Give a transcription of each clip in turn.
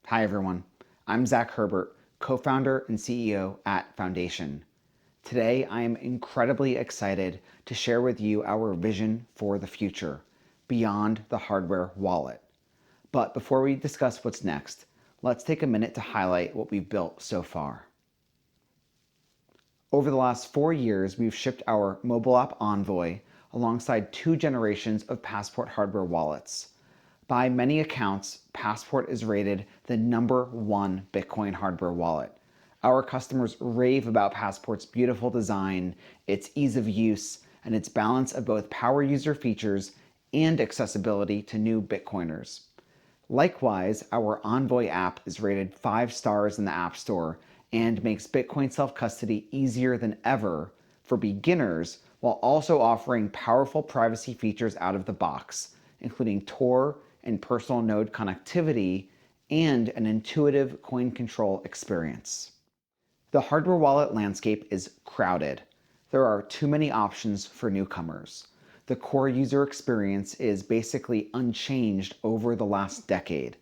Hi everyone, I'm Zach Herbert, co-founder and CEO at Foundation. Today I am incredibly excited to share with you our vision for the future, beyond the hardware wallet. But before we discuss what's next, let's take a minute to highlight what we've built so far. Over the last 4 years, we've shipped our mobile app Envoy alongside 2 generations of Passport hardware wallets. By many accounts, Passport is rated the #1 Bitcoin hardware wallet. Our customers rave about Passport's beautiful design, its ease of use, and its balance of both power user features and accessibility to new Bitcoiners. Likewise, our Envoy app is rated 5 stars in the App Store and makes Bitcoin self-custody easier than ever for beginners while also offering powerful privacy features out of the box, including Tor and personal node connectivity and an intuitive coin control experience. The hardware wallet landscape is crowded. There are too many options for newcomers. The core user experience is basically unchanged over the last decade.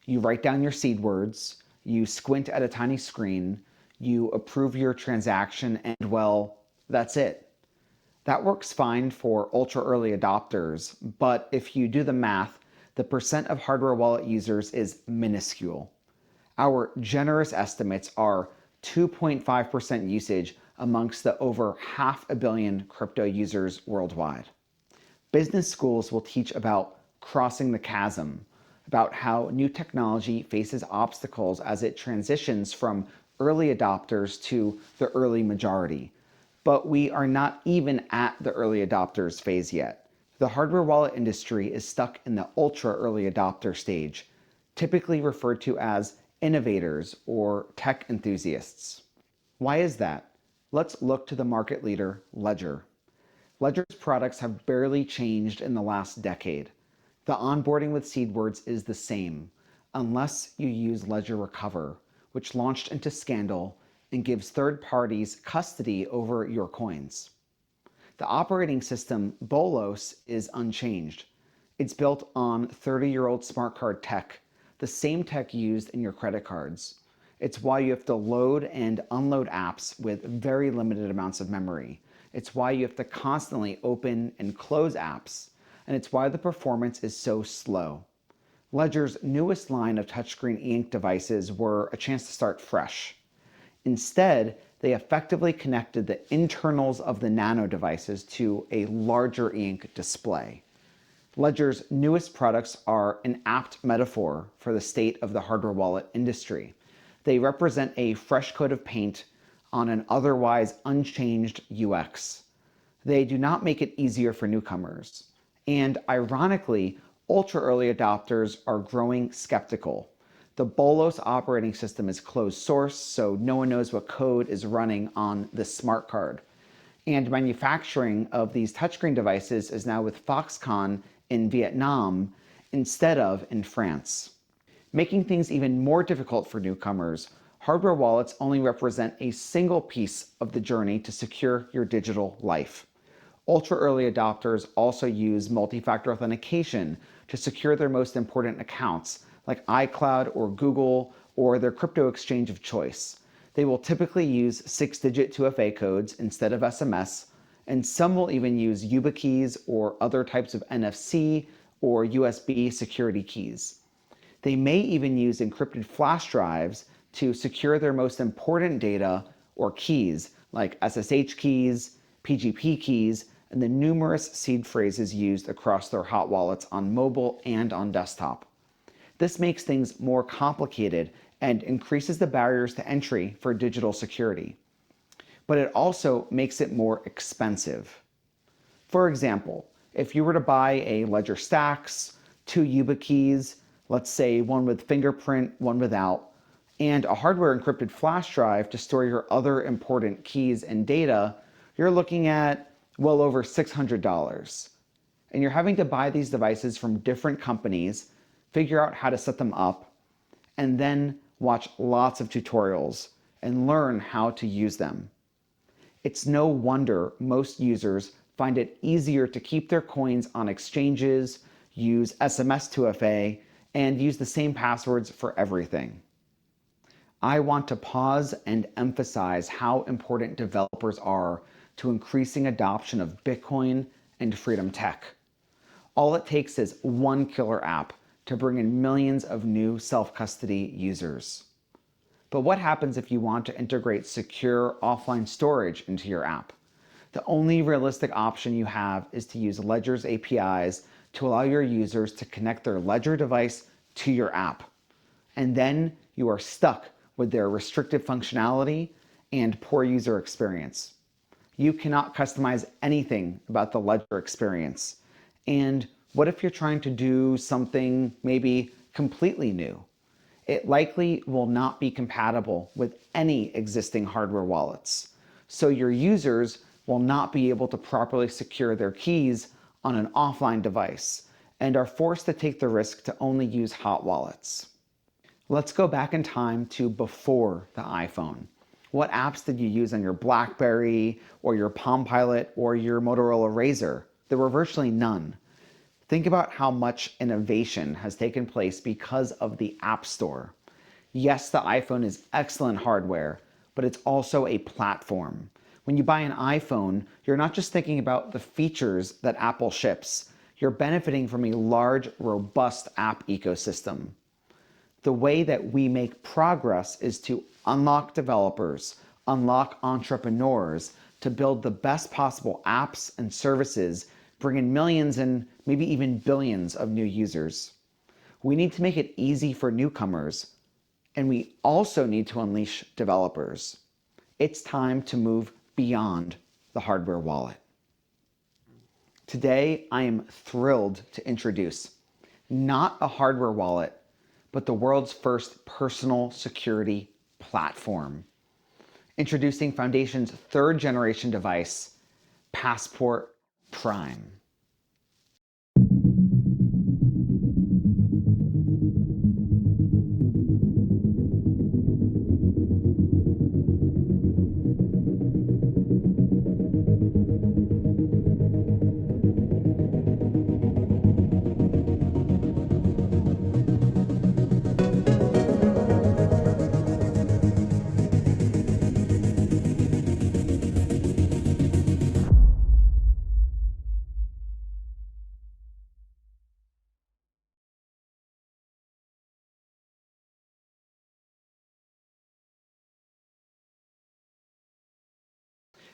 You write down your seed words, you squint at a tiny screen, you approve your transaction, and well, that's it. That works fine for ultra early adopters, but if you do the math, the percent of hardware wallet users is minuscule. Our generous estimates are 2.5% usage amongst the over 500 million crypto users worldwide. Business schools will teach about crossing the chasm, about how new technology faces obstacles as it transitions from early adopters to the early majority. But we are not even at the early adopters phase yet. The hardware wallet industry is stuck in the ultra early adopter stage, typically referred to as innovators or tech enthusiasts. Why is that? Let's look to the market leader, Ledger. Ledger's products have barely changed in the last decade. The onboarding with seed words is the same, unless you use Ledger Recover, which launched into scandal and gives third parties custody over your coins. The operating system, Bolos, is unchanged. It's built on 30-year-old smart card tech, the same tech used in your credit cards. It's why you have to load and unload apps with very limited amounts of memory. It's why you have to constantly open and close apps. And it's why the performance is so slow. Ledger's newest line of touchscreen e-ink devices were a chance to start fresh. Instead, they effectively connected the internals of the nano devices to a larger e-ink display. Ledger's newest products are an apt metaphor for the state of the hardware wallet industry. They represent a fresh coat of paint on an otherwise unchanged UX. They do not make it easier for newcomers. And ironically, ultra early adopters are growing skeptical. The Bolos operating system is closed source, so no one knows what code is running on this smart card. And manufacturing of these touchscreen devices is now with Foxconn in Vietnam instead of in France. Making things even more difficult for newcomers, hardware wallets only represent a single piece of the journey to secure your digital life. Ultra early adopters also use multi-factor authentication to secure their most important accounts, like iCloud or Google or their crypto exchange of choice. They will typically use 6-digit 2FA codes instead of SMS, and some will even use YubiKeys or other types of NFC or USB security keys. They may even use encrypted flash drives to secure their most important data or keys, like SSH keys, PGP keys, and the numerous seed phrases used across their hot wallets on mobile and on desktop. This makes things more complicated and increases the barriers to entry for digital security. But it also makes it more expensive. For example, if you were to buy a Ledger Stacks, 2 YubiKeys, let's say one with fingerprint, one without, and a hardware encrypted flash drive to store your other important keys and data, you're looking at well over $600. And you're having to buy these devices from different companies, figure out how to set them up, and then watch lots of tutorials and learn how to use them. It's no wonder most users find it easier to keep their coins on exchanges, use SMS 2FA, and use the same passwords for everything. I want to pause and emphasize how important developers are to increasing adoption of Bitcoin and freedom tech. All it takes is one killer app to bring in millions of new self-custody users. But what happens if you want to integrate secure offline storage into your app? The only realistic option you have is to use Ledger's APIs to allow your users to connect their Ledger device to your app. And then you are stuck with their restrictive functionality and poor user experience. You cannot customize anything about the Ledger experience. And what if you're trying to do something maybe completely new? It likely will not be compatible with any existing hardware wallets. So your users will not be able to properly secure their keys on an offline device and are forced to take the risk to only use hot wallets. Let's go back in time to before the iPhone. What apps did you use on your BlackBerry or your Palm Pilot or your Motorola Razr? There were virtually none. Think about how much innovation has taken place because of the App Store. Yes, the iPhone is excellent hardware, but it's also a platform. When you buy an iPhone, you're not just thinking about the features that Apple ships. You're benefiting from a large, robust app ecosystem. The way that we make progress is to unlock developers, unlock entrepreneurs to build the best possible apps and services, bring in millions and maybe even billions of new users. We need to make it easy for newcomers, and we also need to unleash developers. It's time to move beyond the hardware wallet. Today, I am thrilled to introduce not a hardware wallet, but the world's first personal security platform. Introducing Foundation's third generation device, Passport Prime.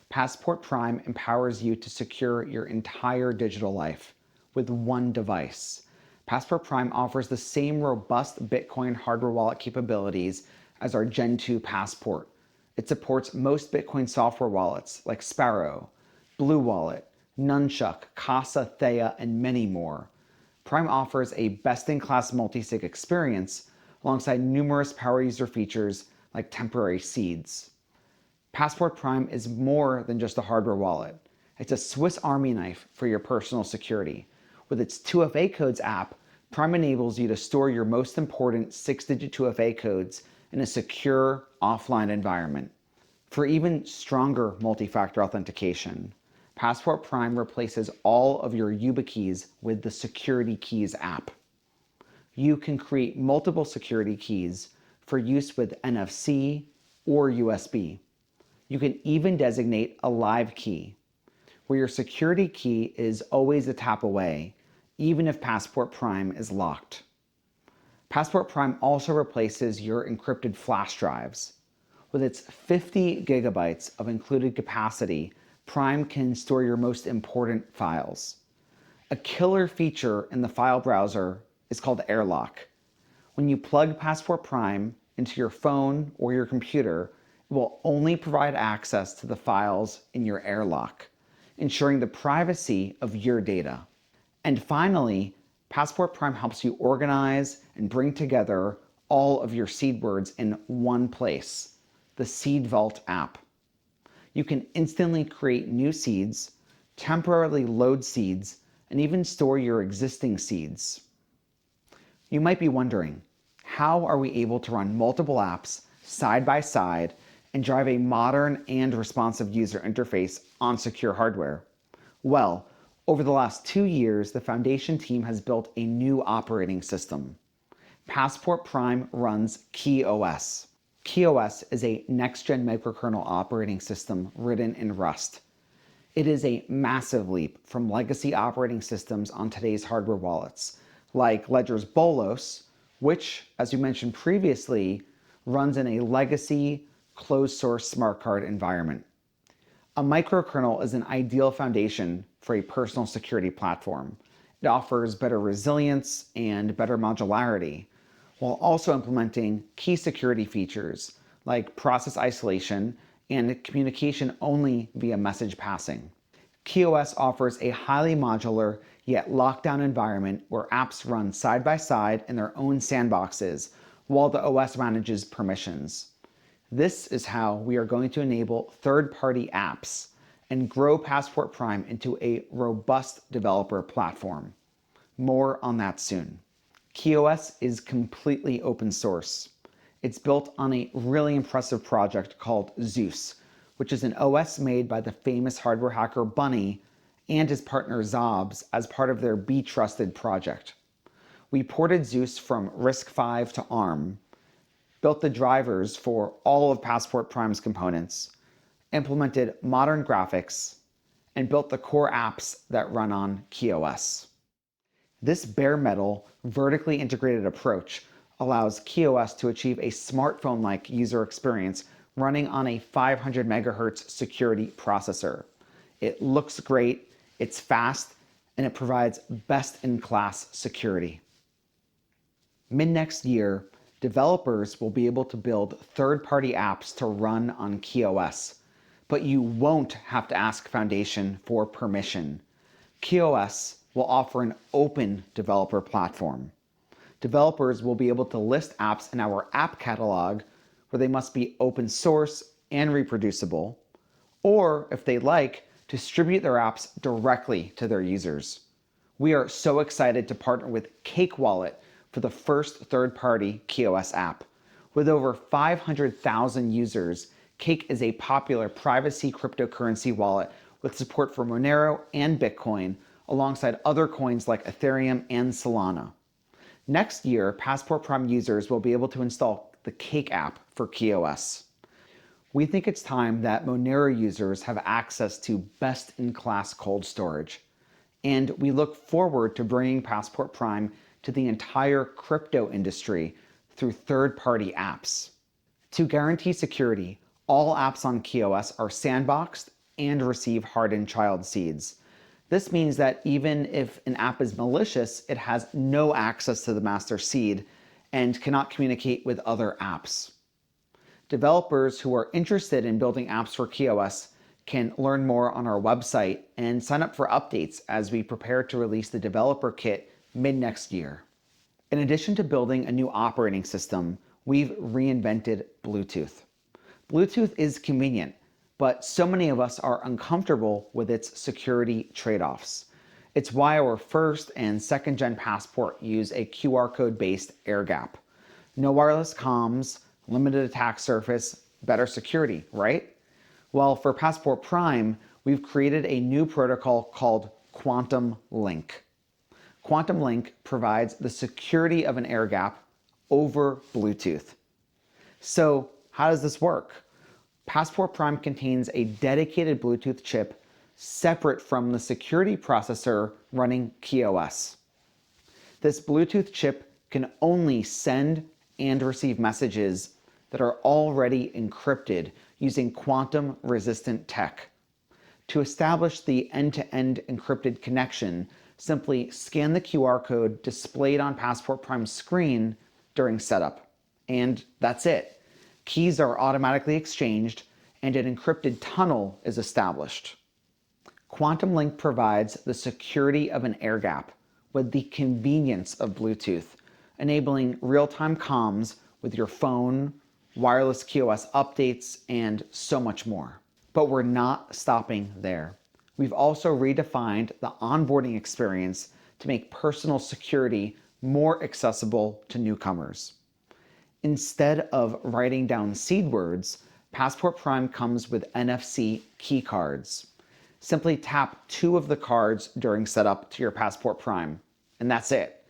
Passport Prime empowers you to secure your entire digital life with one device. Passport Prime offers the same robust Bitcoin hardware wallet capabilities as our Gen 2 Passport. It supports most Bitcoin software wallets like Sparrow, Blue Wallet, Nunchuk, Casa, Theia, and many more. Prime offers a best-in-class multi-sig experience alongside numerous power user features like temporary seeds. Passport Prime is more than just a hardware wallet. It's a Swiss Army knife for your personal security. With its 2FA codes app, Prime enables you to store your most important 6-digit 2FA codes in a secure offline environment. For even stronger multi-factor authentication, Passport Prime replaces all of your YubiKeys with the Security Keys app. You can create multiple security keys for use with NFC or USB. You can even designate a live key, where your security key is always a tap away, even if Passport Prime is locked. Passport Prime also replaces your encrypted flash drives. With its 50 gigabytes of included capacity, Prime can store your most important files. A killer feature in the file browser is called AirLock. When you plug Passport Prime into your phone or your computer, it will only provide access to the files in your AirLock, ensuring the privacy of your data. And finally, Passport Prime helps you organize and bring together all of your seed words in one place, the Seed Vault app. You can instantly create new seeds, temporarily load seeds, and even store your existing seeds. You might be wondering, how are we able to run multiple apps side by side and drive a modern and responsive user interface on secure hardware? Well, over the last 2 years, the Foundation team has built a new operating system. Passport Prime runs KeyOS. KeyOS is a next-gen microkernel operating system written in Rust. It is a massive leap from legacy operating systems on today's hardware wallets, like Ledger's Bolos, which, as we mentioned previously, runs in a legacy closed-source smart card environment. A microkernel is an ideal foundation for a personal security platform. It offers better resilience and better modularity, while also implementing key security features like process isolation and communication only via message passing. KeyOS offers a highly modular yet locked-down environment where apps run side by side in their own sandboxes while the OS manages permissions. This is how we are going to enable third-party apps and grow Passport Prime into a robust developer platform. More on that soon. KeyOS is completely open source. It's built on a really impressive project called Zeus, which is an OS made by the famous hardware hacker Bunny and his partner Zobs as part of their Be Trusted project. We ported Zeus from RISC-V to ARM, built the drivers for all of Passport Prime's components, implemented modern graphics, and built the core apps that run on KeyOS. This bare metal, vertically integrated approach allows KeyOS to achieve a smartphone-like user experience running on a 500 MHz security processor. It looks great, it's fast, and it provides best-in-class security. Mid-next year, developers will be able to build third-party apps to run on KeyOS, but you won't have to ask Foundation for permission. KeyOS will offer an open developer platform. Developers will be able to list apps in our app catalog where they must be open source and reproducible, or if they like, distribute their apps directly to their users. We are so excited to partner with Cake Wallet for the first third-party KeyOS app. With over 500,000 users, Cake is a popular privacy cryptocurrency wallet with support for Monero and Bitcoin, alongside other coins like Ethereum and Solana. Next year, Passport Prime users will be able to install the Cake app for KeyOS. We think it's time that Monero users have access to best-in-class cold storage, and we look forward to bringing Passport Prime to the entire crypto industry through third-party apps. To guarantee security, all apps on KeyOS are sandboxed and receive hardened child seeds. This means that even if an app is malicious, it has no access to the master seed and cannot communicate with other apps. Developers who are interested in building apps for KeyOS can learn more on our website and sign up for updates as we prepare to release the developer kit mid-next year. In addition to building a new operating system, we've reinvented Bluetooth. Bluetooth is convenient, but so many of us are uncomfortable with its security trade-offs. It's why our first and second gen Passport use a QR code-based air gap. No wireless comms, limited attack surface, better security, right? Well, for Passport Prime, we've created a new protocol called Quantum Link. Quantum Link provides the security of an air gap over Bluetooth. So how does this work? Passport Prime contains a dedicated Bluetooth chip separate from the security processor running KeyOS. This Bluetooth chip can only send and receive messages that are already encrypted using quantum-resistant tech. To establish the end-to-end encrypted connection, simply scan the QR code displayed on Passport Prime's screen during setup. And that's it. Keys are automatically exchanged and an encrypted tunnel is established. Quantum Link provides the security of an air gap with the convenience of Bluetooth, enabling real-time comms with your phone, wireless KeyOS updates, and so much more. But we're not stopping there. We've also redefined the onboarding experience to make personal security more accessible to newcomers. Instead of writing down seed words, Passport Prime comes with NFC key cards. Simply tap 2 of the cards during setup to your Passport Prime, and that's it.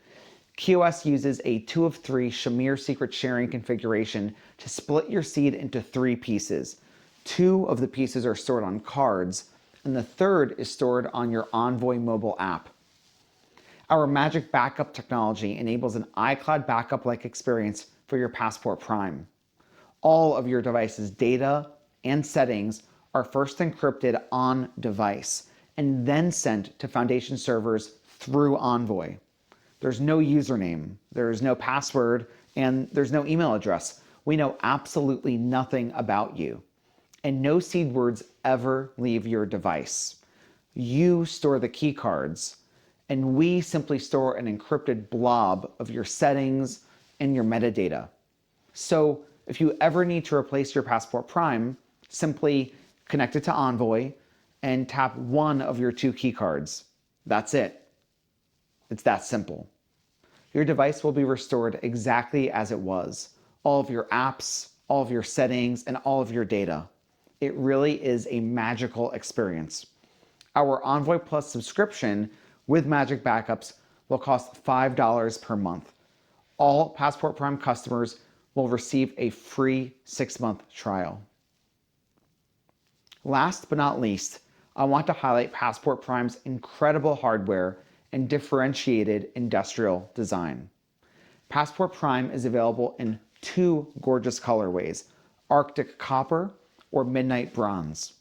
QoS uses a 2 of 3 Shamir secret sharing configuration to split your seed into 3 pieces. 2 of the pieces are stored on cards, and the third is stored on your Envoy mobile app. Our Magic Backup technology enables an iCloud backup-like experience for your Passport Prime. All of your device's data and settings are first encrypted on device and then sent to Foundation servers through Envoy. There's no username, there's no password, and there's no email address. We know absolutely nothing about you. And no seed words ever leave your device. You store the key cards, and we simply store an encrypted blob of your settings and your metadata. So if you ever need to replace your Passport Prime, simply connect it to Envoy and tap one of your 2 key cards. That's it. It's that simple. Your device will be restored exactly as it was. All of your apps, all of your settings, and all of your data. It really is a magical experience. Our Envoy Plus subscription with Magic Backups will cost $5 per month. All Passport Prime customers will receive a free 6-month trial. Last but not least, I want to highlight Passport Prime's incredible hardware and differentiated industrial design. Passport Prime is available in 2 gorgeous colorways, Arctic Copper or Midnight Bronze.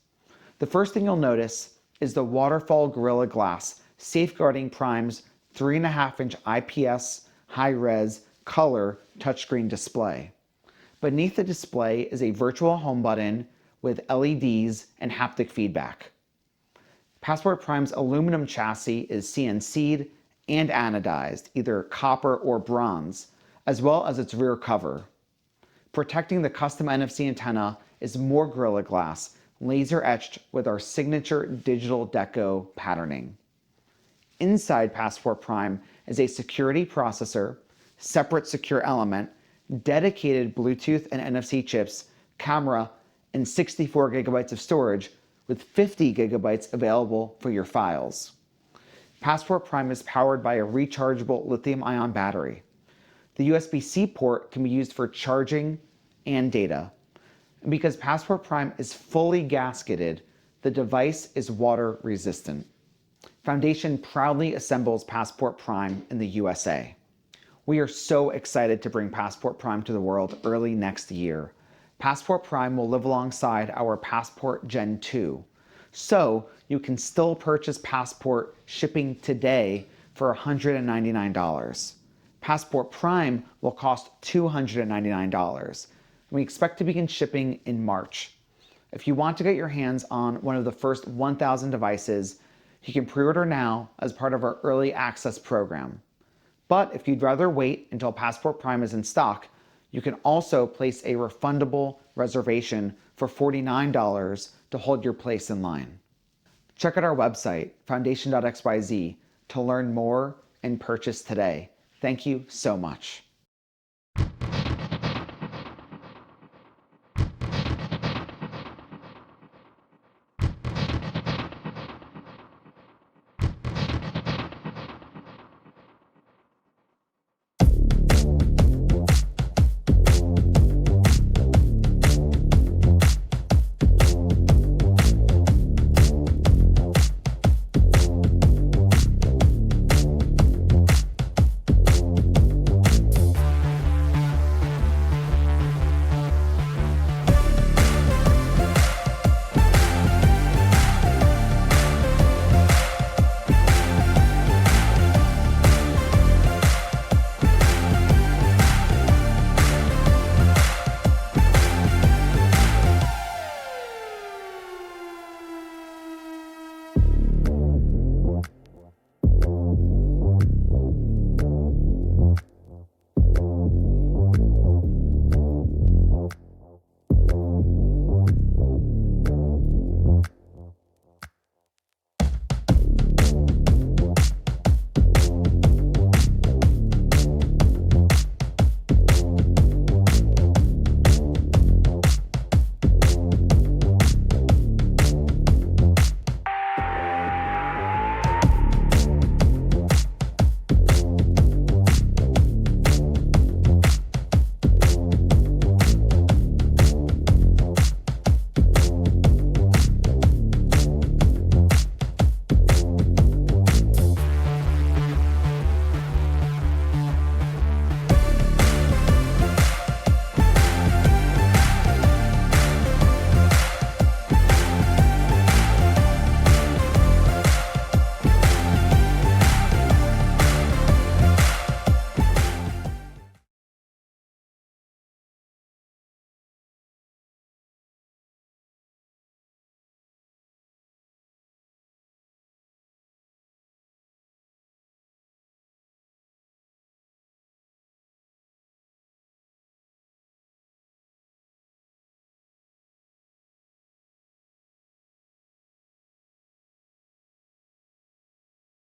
The first thing you'll notice is the waterfall Gorilla Glass safeguarding Prime's 3.5-inch IPS high-res color touchscreen display. Beneath the display is a virtual home button with LEDs and haptic feedback. Passport Prime's aluminum chassis is CNC'd and anodized, either copper or bronze, as well as its rear cover. Protecting the custom NFC antenna is more Gorilla Glass, laser etched with our signature digital deco patterning. Inside Passport Prime is a security processor, separate secure element, dedicated Bluetooth and NFC chips, camera, and 64 gigabytes of storage, with 50 gigabytes available for your files. Passport Prime is powered by a rechargeable lithium-ion battery. The USB-C port can be used for charging and data. And because Passport Prime is fully gasketed, the device is water resistant. Foundation proudly assembles Passport Prime in the USA. We are so excited to bring Passport Prime to the world early next year. Passport Prime will live alongside our Passport Gen 2. So you can still purchase Passport shipping today for $199. Passport Prime will cost $299. We expect to begin shipping in March. If you want to get your hands on one of the first 1,000 devices, you can pre-order now as part of our early access program. But if you'd rather wait until Passport Prime is in stock, you can also place a refundable reservation for $49 to hold your place in line. Check out our website, foundation.xyz, to learn more and purchase today. Thank you so much.